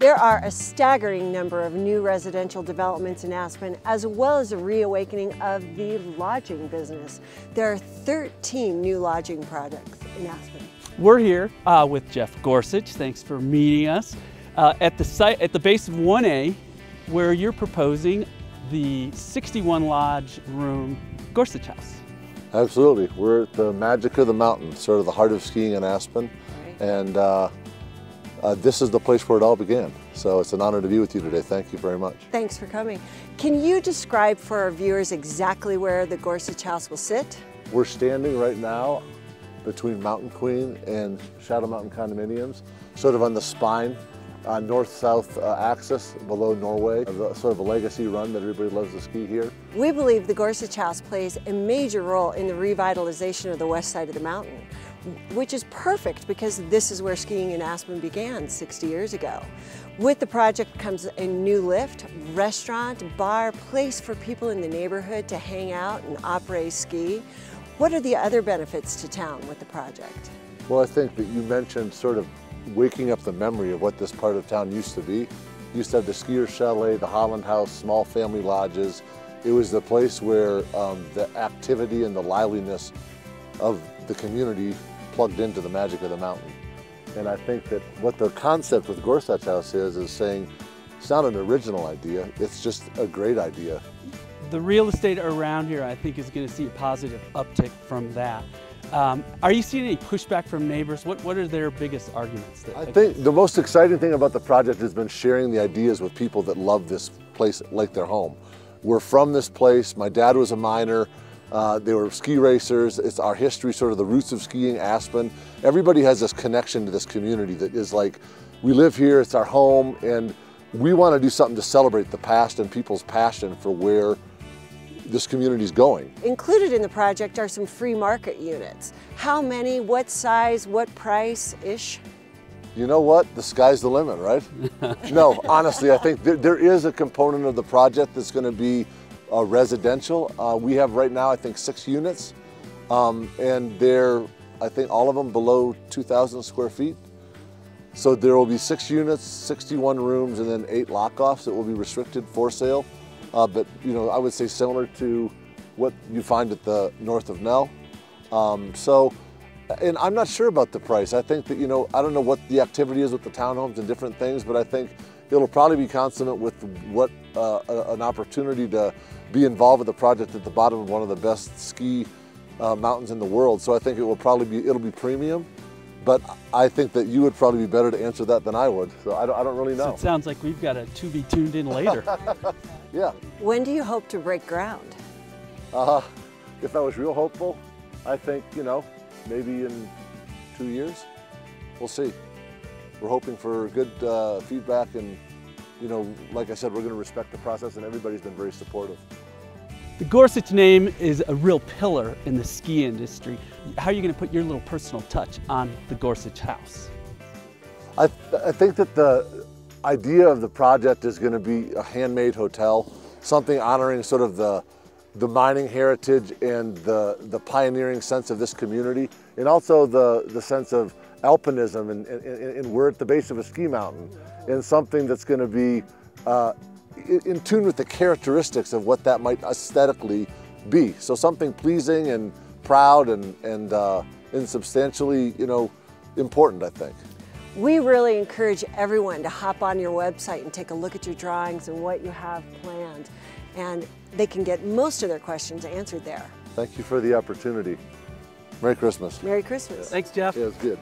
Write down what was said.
There are a staggering number of new residential developments in Aspen, as well as a reawakening of the lodging business. There are 13 new lodging projects in Aspen. We're here with Jeff Gorsuch. Thanks for meeting us at the site at the base of 1A, where you're proposing the 61 lodge room Gorsuch House. Absolutely. We're at the magic of the mountain, sort of the heart of skiing in Aspen. Right. And this is the place where it all began. So it's an honor to be with you today. Thank you very much. Thanks for coming. Can you describe for our viewers exactly where the Gorsuch House will sit? We're standing right now between Mountain Queen and Shadow Mountain condominiums, sort of on the spine, north-south axis below Norway, sort of a legacy run that everybody loves to ski here. We believe the Gorsuch House plays a major role in the revitalization of the west side of the mountain, which is perfect because this is where skiing in Aspen began 60 years ago. With the project comes a new lift, restaurant, bar, place for people in the neighborhood to hang out and après-ski. What are the other benefits to town with the project? Well, I think that you mentioned sort of waking up the memory of what this part of town used to be. Used to have the skier chalet, the Holland House, small family lodges. It was the place where the activity and the liveliness of the community plugged into the magic of the mountain. And I think that what the concept with Gorsuch House is saying, it's not an original idea, it's just a great idea. The real estate around here, I think, is going to see a positive uptick from that. Are you seeing any pushback from neighbors? What are their biggest arguments? I think the most exciting thing about the project has been sharing the ideas with people that love this place like their home. We're from this place. My dad was a miner. They were ski racers. It's our history, sort of the roots of skiing, Aspen. Everybody has this connection to this community that is like, we live here, it's our home, and we want to do something to celebrate the past and people's passion for where this community is going. Included in the project are some free market units. How many, what size, what price-ish? You know what? The sky's the limit, right? No, honestly, I think there is a component of the project that's going to be residential. We have right now, I think, 6 units, and they're, I think, all of them below 2,000 square feet. So there will be 6 units, 61 rooms, and then 8 lock-offs that will be restricted for sale. But you know, I would say similar to what you find at the north of Nell. And I'm not sure about the price. I think that, you know, I don't know what the activity is with the townhomes and different things, but I think it'll probably be consonant with what an opportunity to be involved with the project at the bottom of one of the best ski mountains in the world. So I think it will probably it'll be premium. But I think that you would probably be better to answer that than I would. So I don't really know. So it sounds like we've got a to be tuned in later. Yeah. When do you hope to break ground? If I was real hopeful, I think, you know, maybe in 2 years. We'll see. We're hoping for good feedback, and, you know, like I said, we're going to respect the process, and everybody's been very supportive. The Gorsuch name is a real pillar in the ski industry. How are you going to put your little personal touch on the Gorsuch House? I think that the idea of the project is going to be a handmade hotel, something honoring sort of the mining heritage and the pioneering sense of this community, and also the sense of alpinism, and we're at the base of a ski mountain, and something that's going to be in tune with the characteristics of what that might aesthetically be. So something pleasing and proud and substantially, you know, important, I think. We really encourage everyone to hop on your website and take a look at your drawings and what you have planned. And they can get most of their questions answered there. Thank you for the opportunity. Merry Christmas. Merry Christmas. Thanks, Jeff. Yeah, it was good.